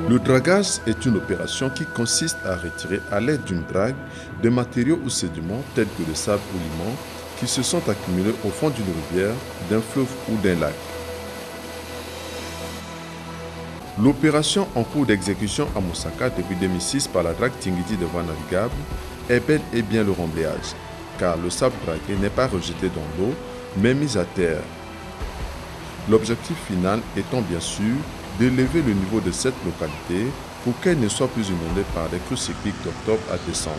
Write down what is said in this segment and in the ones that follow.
Le dragage est une opération qui consiste à retirer à l'aide d'une drague des matériaux ou sédiments tels que le sable ou limon qui se sont accumulés au fond d'une rivière, d'un fleuve ou d'un lac. L'opération en cours d'exécution à Moussaka depuis 2006 par la drague Tingiti de voie navigable est bel et bien le remblayage, car le sable dragué n'est pas rejeté dans l'eau, mais mis à terre. L'objectif final étant bien sûr d'élever le niveau de cette localité pour qu'elle ne soit plus inondée par les crues cycliques d'octobre à décembre.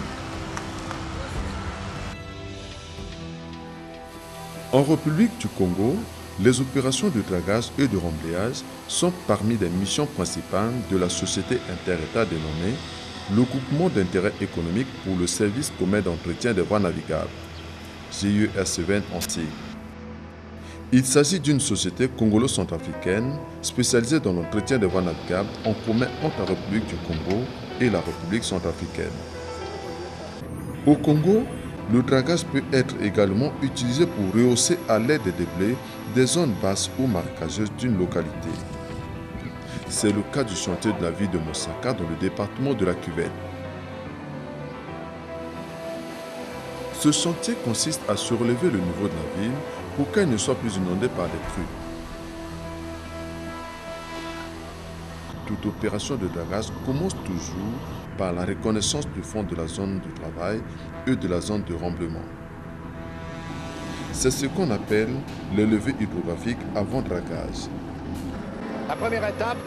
En République du Congo, les opérations de dragage et de remblayage sont parmi les missions principales de la société inter-État dénommée le Groupement d'intérêt économique pour le service commun d'entretien des voies navigables, GIESVN en sigle. Il s'agit d'une société congolo-centrafricaine spécialisée dans l'entretien des voies navigables en commun entre la République du Congo et la République centrafricaine. Au Congo, le dragage peut être également utilisé pour rehausser à l'aide des déblais des zones basses ou marécageuses d'une localité. C'est le cas du chantier de la ville de Moussaka dans le département de la Cuvette. Ce chantier consiste à surélever le niveau de la ville pour qu'elle ne soit plus inondée par les crues. Toute opération de dragage commence toujours par la reconnaissance du fond de la zone de travail et de la zone de remblement. C'est ce qu'on appelle le levé hydrographique avant dragage. La première étape,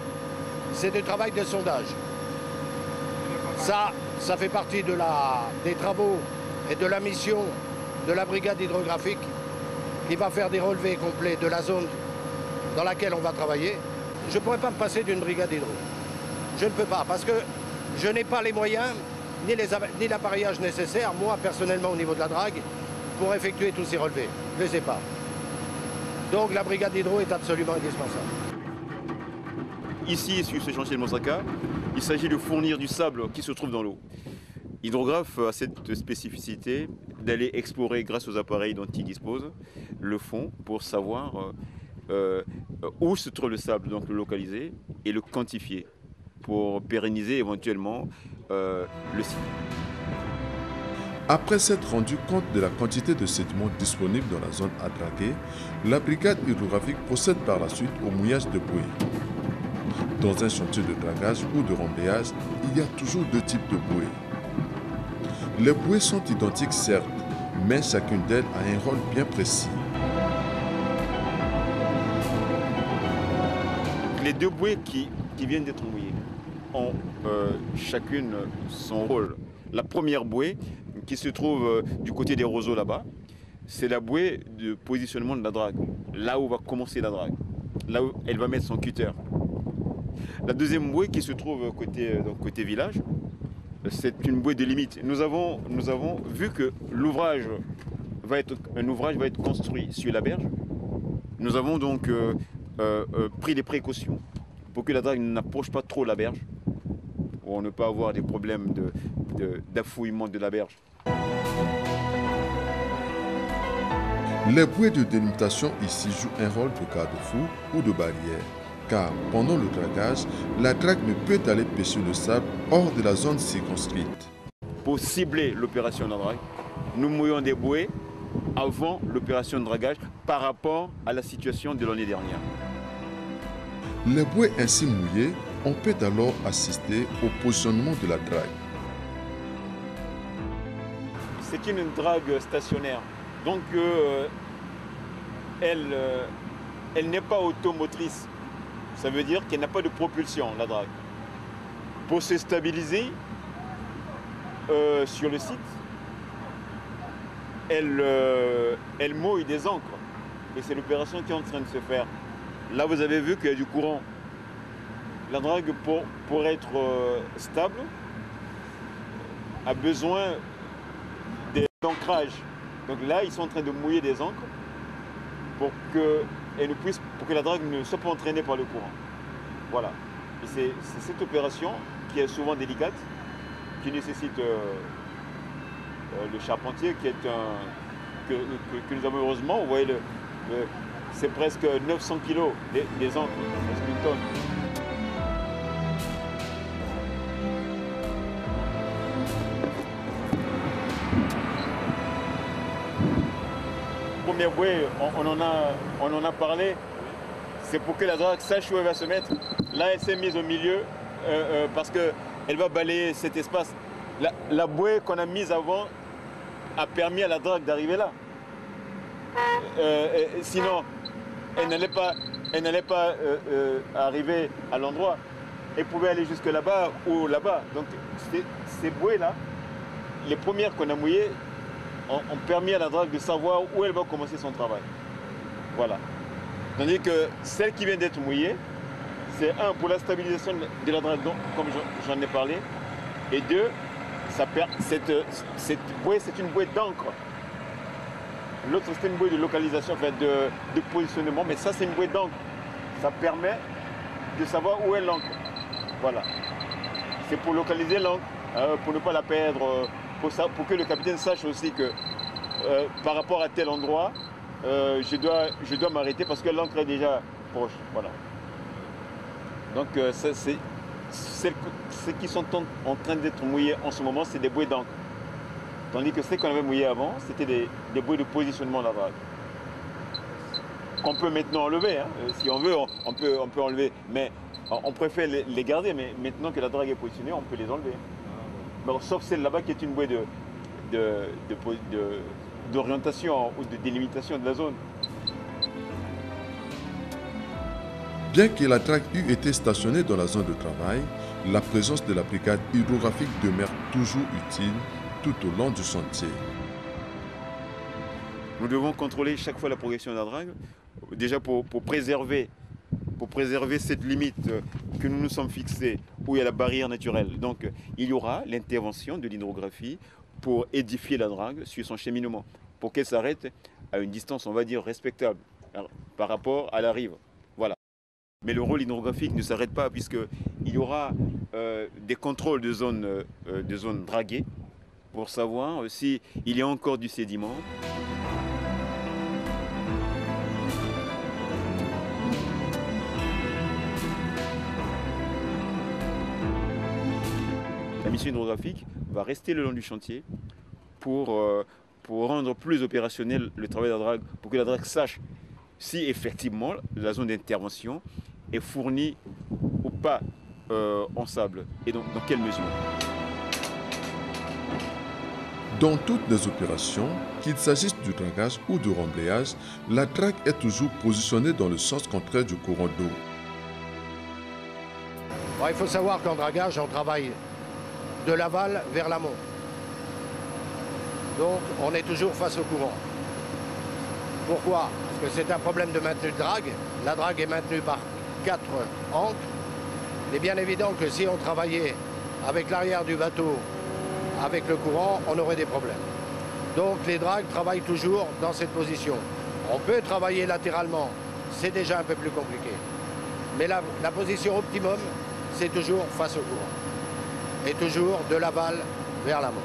c'est du travail de sondage. Ça fait partie des travaux et de la mission de la brigade hydrographique qui va faire des relevés complets de la zone dans laquelle on va travailler. Je ne pourrais pas me passer d'une brigade hydro. Je ne peux pas, parce que je n'ai pas les moyens, ni l'appareillage nécessaire, moi personnellement au niveau de la drague, pour effectuer tous ces relevés. Je ne les ai pas. Donc la brigade hydro est absolument indispensable. Ici, sur ce chantier de Moussaka, il s'agit de fournir du sable qui se trouve dans l'eau. L'hydrographe a cette spécificité d'aller explorer, grâce aux appareils dont il dispose, le fond pour savoir où se trouve le sable, donc le localiser et le quantifier pour pérenniser éventuellement le site. Après s'être rendu compte de la quantité de sédiments disponibles dans la zone à draguer, la brigade hydrographique procède par la suite au mouillage de bouées. Dans un chantier de dragage ou de remblayage, il y a toujours deux types de bouées. Les bouées sont identiques certes, mais chacune d'elles a un rôle bien précis. Les deux bouées qui viennent d'être mouillées ont chacune son rôle. La première bouée, qui se trouve du côté des roseaux là-bas, c'est la bouée de positionnement de la drague, là où va commencer la drague, là où elle va mettre son cutter. La deuxième bouée qui se trouve côté village, c'est une bouée de limite. Nous avons vu que l'ouvrage va être construit sur la berge. Nous avons donc pris des précautions pour que la drague n'approche pas trop la berge, pour ne pas avoir des problèmes d'affouillement de la berge. Les bouées de délimitation ici jouent un rôle de garde-fou ou de barrière, car pendant le dragage, la drague ne peut aller pêcher le sable hors de la zone circonscrite. Pour cibler l'opération de drague, nous mouillons des bouées avant l'opération de dragage par rapport à la situation de l'année dernière. Les bouées ainsi mouillées, on peut alors assister au positionnement de la drague. C'est une drague stationnaire, donc elle n'est pas automotrice. Ça veut dire qu'elle n'a pas de propulsion, la drague. Pour se stabiliser sur le site, elle mouille des ancres. Et c'est l'opération qui est en train de se faire. Là, vous avez vu qu'il y a du courant. La drague, pour être stable, a besoin d'ancrage. Donc là, ils sont en train de mouiller des ancres pour que la drague ne soit pas entraînée par le courant. Voilà. Et c'est cette opération qui est souvent délicate, qui nécessite le charpentier, que nous avons heureusement. Vous voyez, c'est presque 900 kg, les ancres, presque une tonne. première bouée, on en a parlé. C'est pour que la drague sache où elle va se mettre. Là, elle s'est mise au milieu parce qu'elle va balayer cet espace. La bouée qu'on a mise avant a permis à la drague d'arriver là. Sinon, elle n'allait pas arriver à l'endroit. Elle pouvait aller jusque là-bas ou là-bas. Donc ces bouées-là, les premières qu'on a mouillées, ont permis à la drague de savoir où elle va commencer son travail. Voilà. Tandis que celle qui vient d'être mouillée, c'est un, pour la stabilisation de la drague, comme j'en ai parlé, et deux, cette bouée, c'est une bouée d'encre. L'autre, c'est une bouée de localisation, enfin de positionnement, mais ça, c'est une bouée d'encre. Ça permet de savoir où est l'encre. Voilà. C'est pour localiser l'encre, pour ne pas la perdre, pour que le capitaine sache aussi que par rapport à tel endroit, je dois m'arrêter parce que l'encre est déjà proche. Voilà. Donc, ceux qui sont en train d'être mouillés en ce moment, c'est des bouées d'encre. Tandis que ceux qu'on avait mouillés avant, c'était des bouées de positionnement de la drague. Qu'on peut maintenant enlever. Hein. Si on veut, on peut enlever. Mais on préfère les garder. Mais maintenant que la drague est positionnée, on peut les enlever. Bon, sauf celle là-bas qui est une bouée d'orientation ou de délimitation de la zone. Bien que la drague eût été stationnée dans la zone de travail, la présence de la brigade hydrographique demeure toujours utile tout au long du chantier. Nous devons contrôler chaque fois la progression de la drague, déjà pour préserver cette limite que nous nous sommes fixés, où il y a la barrière naturelle. Donc il y aura l'intervention de l'hydrographie pour édifier la drague sur son cheminement, pour qu'elle s'arrête à une distance, on va dire, respectable par rapport à la rive. Voilà. Mais le rôle hydrographique ne s'arrête pas, puisqu'il y aura des contrôles de zones draguées pour savoir s'il y a encore du sédiment. La mission hydrographique va rester le long du chantier pour rendre plus opérationnel le travail de la drague, pour que la drague sache si effectivement la zone d'intervention est fournie ou pas en sable et dans quelle mesure. Dans toutes les opérations, qu'il s'agisse du dragage ou du remblayage, la drague est toujours positionnée dans le sens contraire du courant d'eau. Bon, il faut savoir qu'en dragage, on travaille de l'aval vers l'amont. Donc on est toujours face au courant. Pourquoi? Parce que c'est un problème de maintenue de drague. La drague est maintenue par 4 ancres. Il est bien évident que si on travaillait avec l'arrière du bateau, avec le courant, on aurait des problèmes. Donc les dragues travaillent toujours dans cette position. On peut travailler latéralement, c'est déjà un peu plus compliqué. Mais la position optimum, c'est toujours face au courant. Et toujours de l'aval vers l'amont.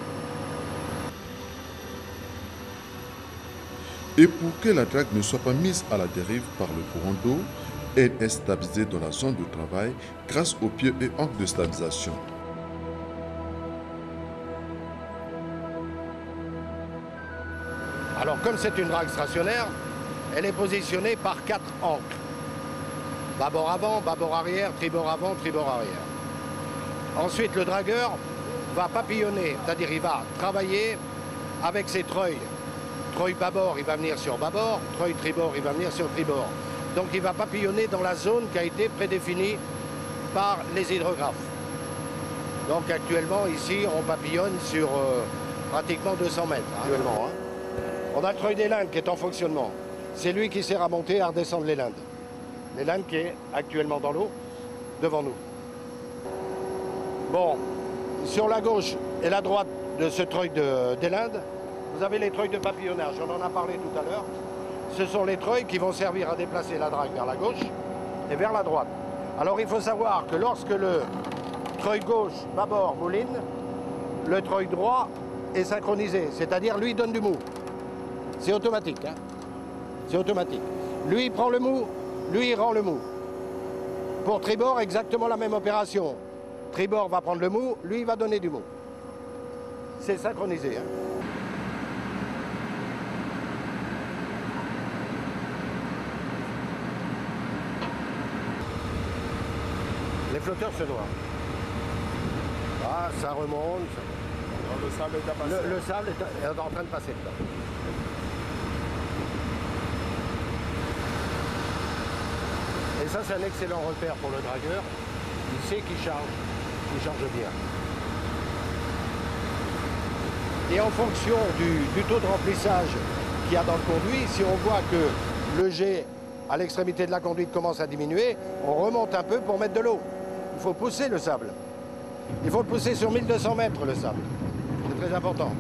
Et pour que la drague ne soit pas mise à la dérive par le courant d'eau, elle est stabilisée dans la zone de travail grâce aux pieux et ancres de stabilisation. Alors comme c'est une drague stationnaire, elle est positionnée par 4 ancres. Bâbord avant, bâbord arrière, tribord avant, tribord arrière. Ensuite, le dragueur va papillonner, c'est-à-dire il va travailler avec ses treuils. Treuil bâbord, il va venir sur bâbord, treuil tribord, il va venir sur tribord. Donc il va papillonner dans la zone qui a été prédéfinie par les hydrographes. Donc actuellement, ici, on papillonne sur pratiquement 200 mètres. Actuellement, hein. On a le treuil des Lindes qui est en fonctionnement. C'est lui qui sert à monter et à redescendre les Lindes. Les Lindes qui est actuellement dans l'eau, devant nous. Bon, sur la gauche et la droite de ce treuil des Lindes, vous avez les treuils de papillonnage, on en a parlé tout à l'heure. Ce sont les treuils qui vont servir à déplacer la drague vers la gauche et vers la droite. Alors il faut savoir que lorsque le treuil gauche bâbord mouline, le treuil droit est synchronisé, c'est-à-dire lui donne du mou. C'est automatique, hein. C'est automatique. Lui il prend le mou, lui il rend le mou. Pour tribord, exactement la même opération. Tribord va prendre le mou, lui il va donner du mou. C'est synchronisé, hein. Les flotteurs se noient. Ah, ça remonte. Alors, le sable est à passer. Le sable est en train de passer dedans. Et ça, c'est un excellent repère pour le dragueur. Il sait qu'il charge bien. Et en fonction du taux de remplissage qu'il y a dans le conduit, si on voit que le jet à l'extrémité de la conduite commence à diminuer, on remonte un peu pour mettre de l'eau. Il faut pousser le sable. Il faut le pousser sur 1200 mètres, le sable. C'est très important.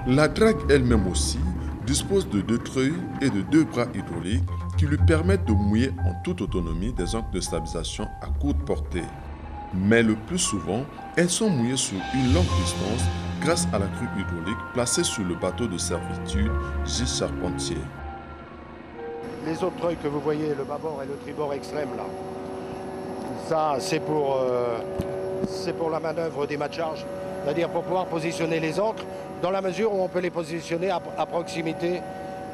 La drague elle-même aussi dispose de 2 treuils et de 2 bras hydrauliques qui lui permettent de mouiller en toute autonomie des ancres de stabilisation à courte portée. Mais le plus souvent, elles sont mouillées sur une longue distance grâce à la crue hydraulique placée sur le bateau de servitude Gilles Charpentier. Les autres treuils que vous voyez, le bâbord et le tribord extrême, là, ça c'est pour la manœuvre des mâts de charge, c'est-à-dire pour pouvoir positionner les ancres dans la mesure où on peut les positionner à proximité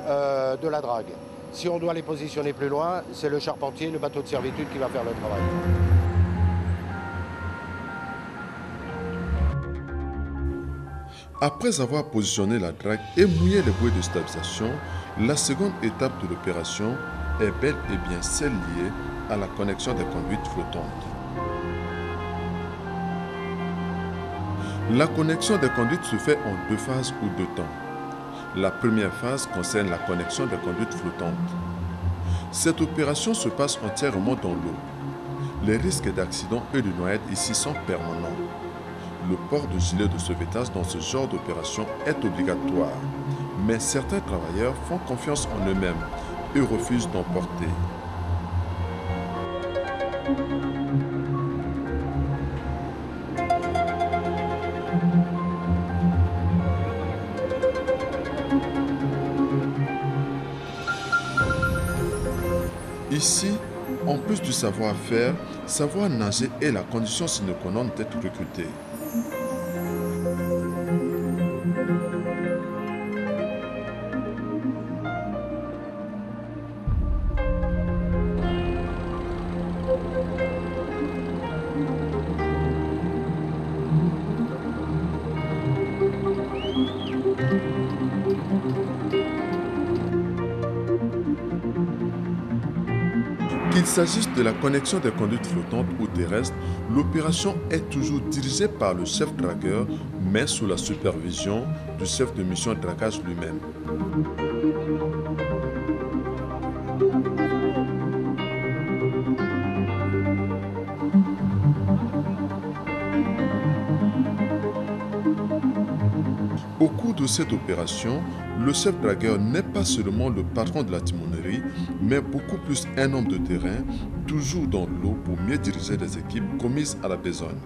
de la drague. Si on doit les positionner plus loin, c'est le charpentier, le bateau de servitude qui va faire le travail. Après avoir positionné la drague et mouillé les bouées de stabilisation, la seconde étape de l'opération est bel et bien celle liée à la connexion des conduites flottantes. La connexion des conduites se fait en 2 phases ou 2 temps. La première phase concerne la connexion des conduites flottantes. Cette opération se passe entièrement dans l'eau. Les risques d'accident et de noyade ici sont permanents. Le port de gilet de sauvetage dans ce genre d'opération est obligatoire, mais certains travailleurs font confiance en eux-mêmes et refusent d'en porter. Ici, en plus du savoir-faire, savoir nager est la condition sine qua non d'être recruté. Qu'il s'agisse de la connexion des conduites flottantes ou terrestres, l'opération est toujours dirigée par le chef dragueur, mais sous la supervision du chef de mission dragage lui-même. Au cours de cette opération, le chef dragueur n'est pas seulement le patron de la timonerie, mais beaucoup plus un homme de terrain, toujours dans l'eau pour mieux diriger les équipes commises à la besogne.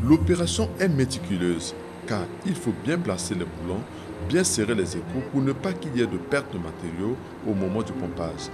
L'opération est méticuleuse, car il faut bien placer les boulons, bien serrer les écrous pour ne pas qu'il y ait de perte de matériaux au moment du pompage.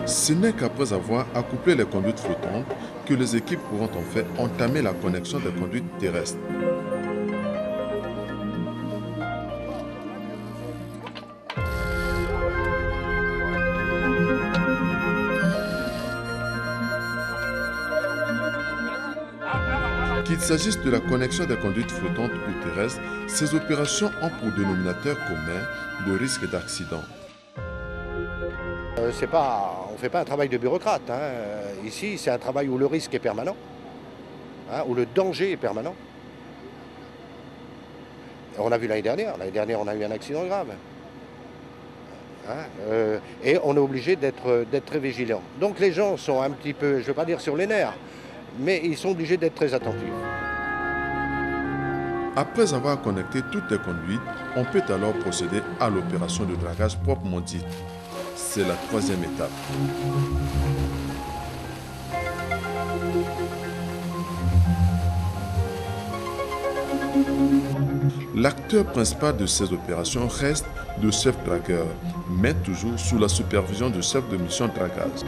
Ce n'est qu'après avoir accouplé les conduites flottantes que les équipes pourront en fait entamer la connexion des conduites terrestres. Qu'il s'agisse de la connexion des conduites flottantes ou terrestres, ces opérations ont pour dénominateur commun le risque d'accident. On ne fait pas un travail de bureaucrate. Ici, c'est un travail où le risque est permanent, où le danger est permanent. On a vu l'année dernière, on a eu un accident grave. Et on est obligé d'être très vigilant. Donc les gens sont un petit peu, je ne veux pas dire sur les nerfs, mais ils sont obligés d'être très attentifs. Après avoir connecté toutes les conduites, on peut alors procéder à l'opération de dragage proprement dite. C'est la troisième étape. L'acteur principal de ces opérations reste le chef dragueur, mais toujours sous la supervision du chef de mission dragage.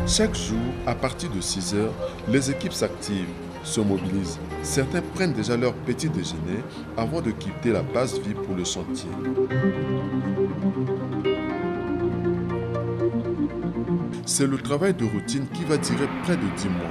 Chaque jour, à partir de 6 heures, les équipes s'activent, se mobilisent. Certains prennent déjà leur petit déjeuner avant de quitter la base vie pour le chantier. C'est le travail de routine qui va durer près de 10 mois.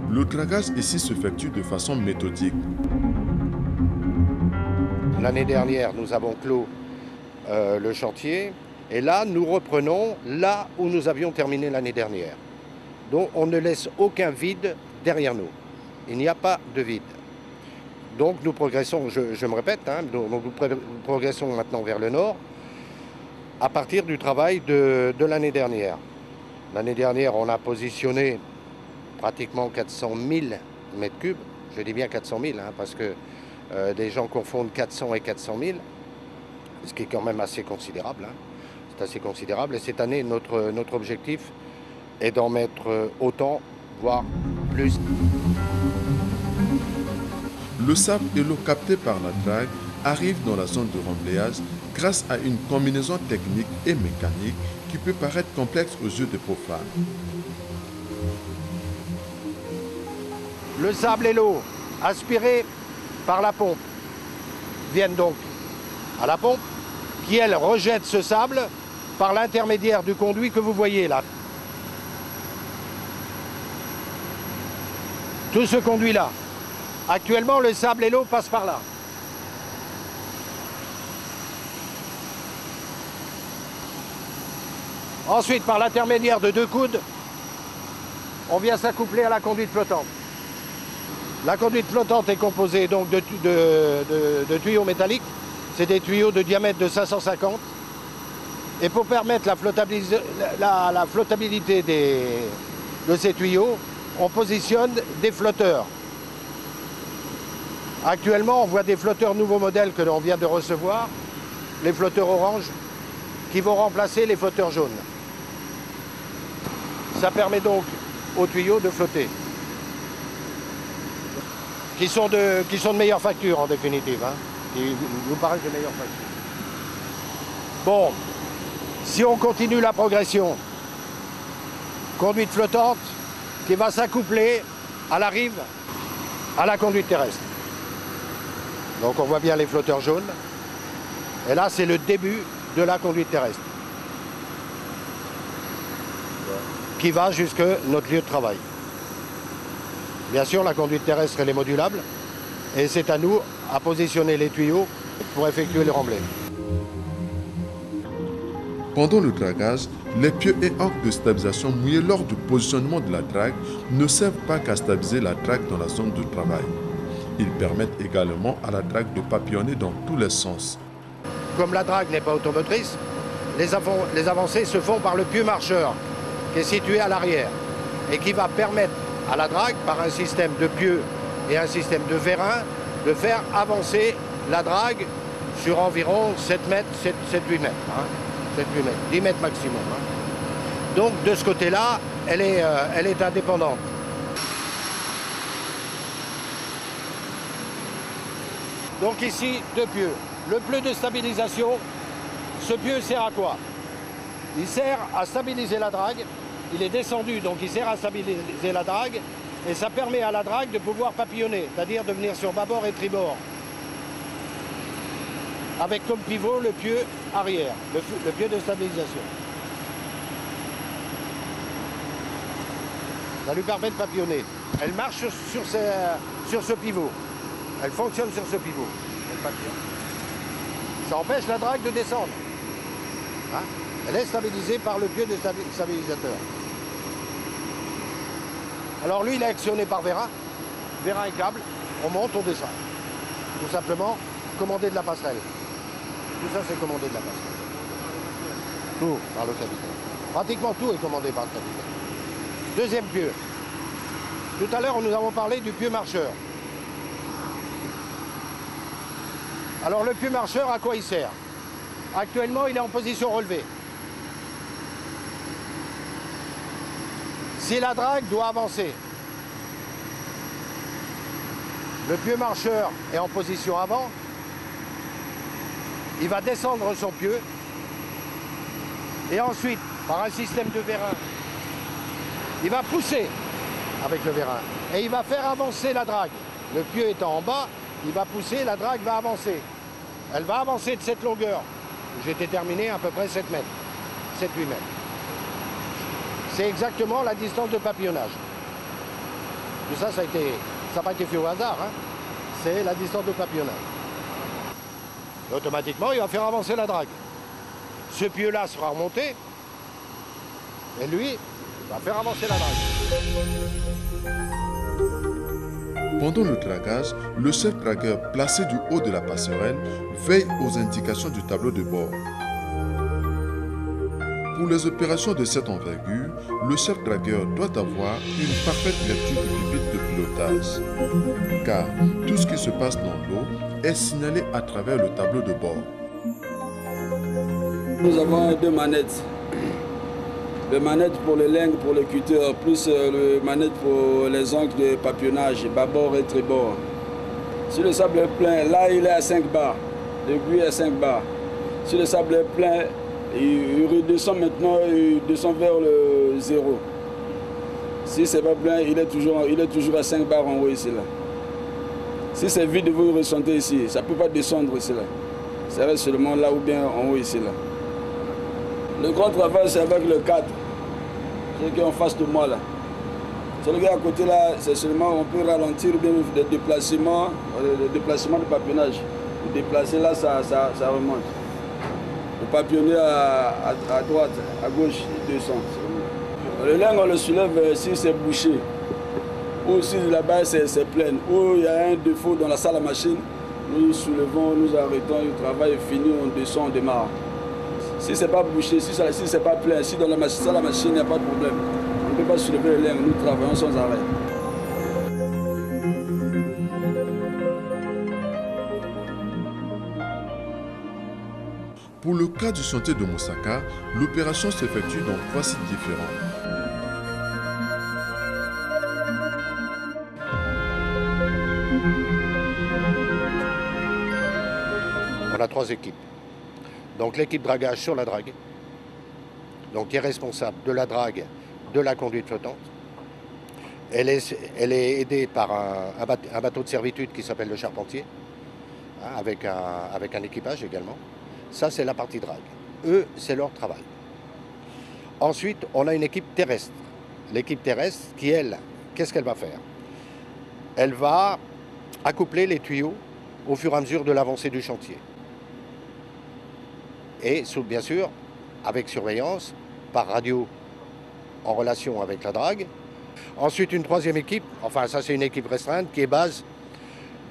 Le dragage ici s'effectue de façon méthodique. L'année dernière, nous avons clos le chantier et là, nous reprenons là où nous avions terminé l'année dernière. Donc, on ne laisse aucun vide derrière nous. Il n'y a pas de vide. Donc, nous progressons, je me répète, nous progressons maintenant vers le nord à partir du travail de l'année dernière. L'année dernière, on a positionné pratiquement 400 000 mètres cubes. Je dis bien 400 000, parce que des gens confondent 400 et 400 000, ce qui est quand même assez considérable. C'est assez considérable. Et cette année, notre objectif est d'en mettre autant, voire plus. Le sable et l'eau captée par la drague arrivent dans la zone de remblayage grâce à une combinaison technique et mécanique qui peut paraître complexe aux yeux des profanes. Le sable et l'eau aspirés par la pompe viennent donc à la pompe qui, elle, rejette ce sable par l'intermédiaire du conduit que vous voyez là. Tout ce conduit-là. Actuellement, le sable et l'eau passent par là. Ensuite, par l'intermédiaire de 2 coudes, on vient s'accoupler à la conduite flottante. La conduite flottante est composée donc de tuyaux métalliques. C'est des tuyaux de diamètre de 550. Et pour permettre la flottabilité de ces tuyaux, on positionne des flotteurs. Actuellement, on voit des flotteurs nouveaux modèles que l'on vient de recevoir, les flotteurs orange, qui vont remplacer les flotteurs jaunes. Ça permet donc aux tuyaux de flotter. Qui sont de meilleure facture en définitive, qui nous paraissent de meilleure facture. Bon, si on continue la progression, conduite flottante qui va s'accoupler à la rive, à la conduite terrestre. Donc on voit bien les flotteurs jaunes. Et là, c'est le début de la conduite terrestre, qui va jusque notre lieu de travail. Bien sûr, la conduite terrestre, elle est modulable et c'est à nous à positionner les tuyaux pour effectuer le remblai. Pendant le dragage, les pieux et ancres de stabilisation mouillés lors du positionnement de la drague ne servent pas qu'à stabiliser la drague dans la zone de travail. Ils permettent également à la drague de papillonner dans tous les sens. Comme la drague n'est pas automotrice, les avancées se font par le pieu marcheur qui est situé à l'arrière et qui va permettre à la drague, par un système de pieux et un système de vérin, de faire avancer la drague sur environ 7 mètres, 7-8 mètres, 7-8 mètres, 10 mètres maximum. Donc de ce côté-là, elle est indépendante. Donc ici, 2 pieux. Le pieu de stabilisation, ce pieu sert à quoi? Il sert à stabiliser la drague il est descendu, donc il sert à stabiliser la drague, et ça permet à la drague de pouvoir papillonner, c'est-à-dire de venir sur bâbord et tribord. Avec comme pivot le pieu arrière, le pieu de stabilisation. Ça lui permet de papillonner. Elle marche sur ce pivot. Elle fonctionne sur ce pivot. Elle papillonne. Ça empêche la drague de descendre. Hein? Elle est stabilisée par le pieu de stabilisateur. Alors lui, il est actionné par vérin et câble. On monte, on descend. Tout simplement, commandé de la passerelle. Tout ça, c'est commandé de la passerelle. Tout par le capitaine. Pratiquement tout est commandé par le capitaine. Deuxième pieu. Tout à l'heure, nous avons parlé du pieu marcheur. Alors le pieu marcheur, à quoi il sert? Actuellement, il est en position relevée. Si la drague doit avancer, le pieu marcheur est en position avant, il va descendre son pieu et ensuite, par un système de vérin, il va pousser avec le vérin et il va faire avancer la drague. Le pieu étant en bas, il va pousser, la drague va avancer. Elle va avancer de cette longueur. J'ai déterminé à peu près 7 mètres, 7-8 mètres. C'est exactement la distance de papillonnage. Tout ça, ça n'a pas été fait au hasard. Hein. C'est la distance de papillonnage. Automatiquement, il va faire avancer la drague. Ce pieu-là sera remonté. Et lui, il va faire avancer la drague. Pendant le dragage, le chef dragueur placé du haut de la passerelle veille aux indications du tableau de bord. Pour les opérations de cette envergure, le chef dragueur doit avoir une parfaite lecture du pupitre de pilotage, car tout ce qui se passe dans l'eau est signalé à travers le tableau de bord. Nous avons 2 manettes. Le manette pour le lingue, pour le cutter, plus le manette pour les angles de papillonnage, bâbord et tribord. Si le sable est plein, là il est à 5 bars. L'aiguille est à 5 bars. Si le sable est plein, il redescend maintenant, il descend vers le 0. Si c'est pas plein, il est toujours à 5 bars en haut ici. Là. Si c'est vide, vous le ressentez ici. Ça ne peut pas descendre ici. Là. Ça reste seulement là ou bien en haut ici. Là. Le grand travail, c'est avec le 4. C'est qui est en face de moi là. Celui qui est à côté là, c'est seulement on peut ralentir ou bien des déplacements de papillonnage. Le déplacer là, ça remonte. Le papillonner à droite, à gauche, il descend. Le lingue, on le soulève si c'est bouché. Ou si là-bas c'est plein. Ou il y a un défaut dans la salle à machine, nous soulevons, nous arrêtons, le travail est fini, on descend, on démarre. Si ce n'est pas bouché, si ce n'est pas plein, si dans la salle à machine, il n'y a pas de problème. On ne peut pas soulever le lingue, nous travaillons sans arrêt. Pour le cas du chantier de Moussaka, l'opération s'effectue dans 3 sites différents. On a 3 équipes. Donc l'équipe dragage sur la drague, donc qui est responsable de la drague, de la conduite flottante. Elle est aidée par un bateau de servitude qui s'appelle le Charpentier, hein, avec un équipage également. Ça, c'est la partie drague. Eux, c'est leur travail. Ensuite, on a une équipe terrestre. L'équipe terrestre qui, elle, qu'est-ce qu'elle va faire? Elle va accoupler les tuyaux au fur et à mesure de l'avancée du chantier. Et bien sûr, avec surveillance, par radio, en relation avec la drague. Ensuite, une 3e équipe, enfin ça c'est une équipe restreinte, qui est base,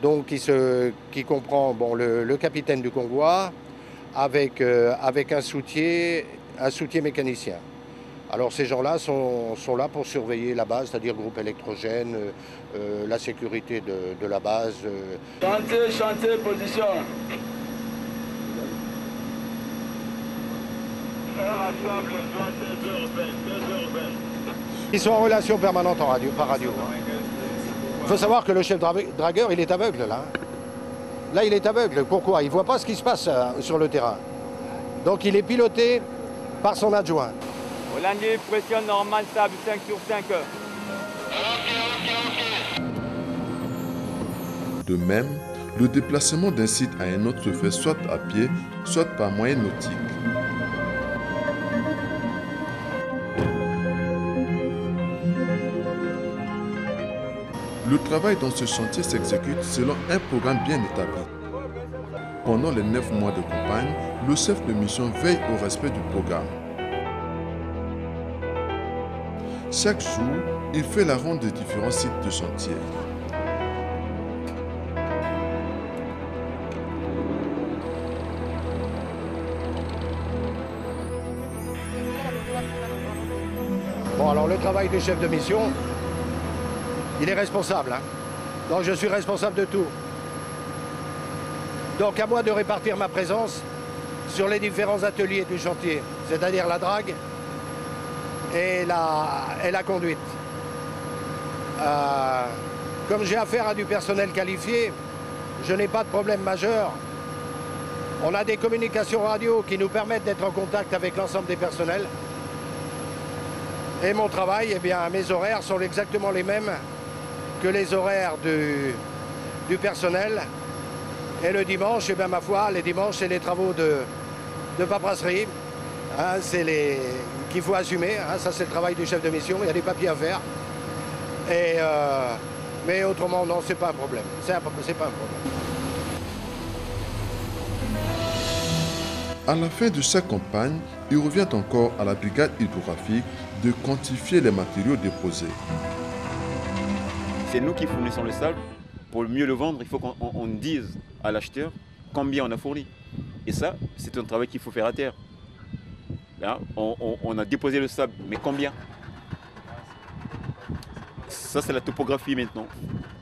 donc qui comprend bon, le capitaine du convoi, avec un soutier mécanicien. Alors ces gens-là sont là pour surveiller la base, c'est-à-dire le groupe électrogène, la sécurité de la base. Chantier, position. Ils sont en relation permanente par radio. Il faut savoir que le chef dragueur, il est aveugle là. Là, il est aveugle. Pourquoi? Il ne voit pas ce qui se passe sur le terrain. Donc il est piloté par son adjoint. Hollandier, pression normale, stable, 5 sur 5. De même, le déplacement d'un site à un autre se fait soit à pied, soit par moyen nautique. Le travail dans ce chantier s'exécute selon un programme bien établi. Pendant les 9 mois de campagne, le chef de mission veille au respect du programme. Chaque jour, il fait la ronde des différents sites de chantier. Bon, alors le travail du chef de mission, il est responsable. Donc je suis responsable de tout. Donc à moi de répartir ma présence sur les différents ateliers du chantier, c'est-à-dire la drague et la conduite. Comme j'ai affaire à du personnel qualifié, je n'ai pas de problème majeur. On a des communications radio qui nous permettent d'être en contact avec l'ensemble des personnels. Et mon travail, eh bien, mes horaires sont exactement les mêmes que les horaires du personnel. Et le dimanche, eh bien, ma foi, les dimanches, c'est les travaux de paperasserie. Hein, c'est qu'il faut assumer. Hein, ça, c'est le travail du chef de mission. Il y a des papiers à faire. Mais autrement, non, c'est pas un problème. C'est pas un problème. À la fin de chaque campagne, il revient encore à la brigade hydrographique de quantifier les matériaux déposés. C'est nous qui fournissons le sable. Pour mieux le vendre, il faut qu'on dise à l'acheteur combien on a fourni. Et ça, c'est un travail qu'il faut faire à terre. Là, on a déposé le sable, mais combien? Ça, c'est la topographie maintenant.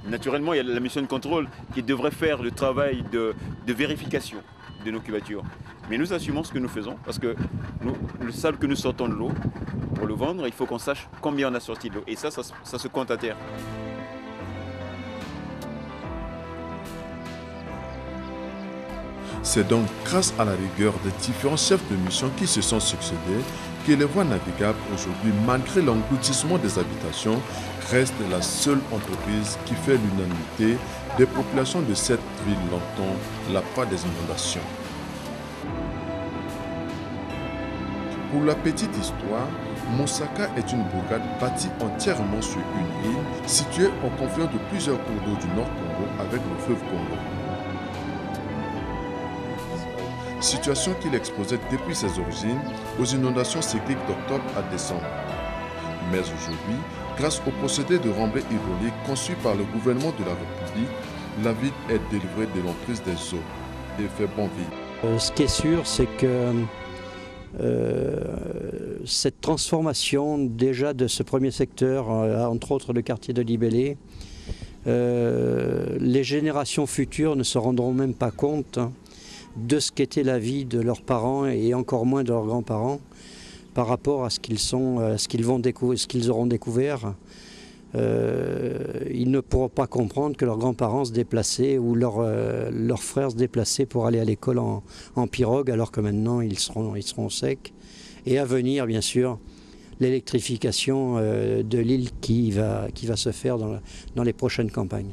Naturellement, il y a la mission de contrôle qui devrait faire le travail de vérification de nos cubatures. Mais nous assumons ce que nous faisons parce que le sable que nous sortons de l'eau, pour le vendre, il faut qu'on sache combien on a sorti de l'eau. Et ça se compte à terre. C'est donc grâce à la rigueur des différents chefs de mission qui se sont succédés que les voies navigables aujourd'hui, malgré l'engloutissement des habitations, restent la seule entreprise qui fait l'unanimité des populations de cette ville longtemps la part des inondations. Pour la petite histoire, Moussaka est une bourgade bâtie entièrement sur une île située au confluent de plusieurs cours d'eau du Nord Congo avec le fleuve Congo. Situation qu'il exposait depuis ses origines aux inondations cycliques d'octobre à décembre. Mais aujourd'hui, grâce au procédé de remblai hydraulique conçu par le gouvernement de la République, la ville est délivrée de l'emprise des eaux et fait bon vivre. Ce qui est sûr, c'est que cette transformation déjà de ce premier secteur, entre autres le quartier de Libellé, les générations futures ne se rendront même pas compte de ce qu'était la vie de leurs parents et encore moins de leurs grands-parents par rapport à ce qu'ils auront découvert. Ils ne pourront pas comprendre que leurs grands-parents se déplaçaient ou leurs frères se déplaçaient pour aller à l'école en pirogue alors que maintenant ils seront secs. Et à venir, bien sûr, l'électrification de l'île qui va se faire dans les prochaines campagnes.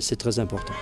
C'est très important.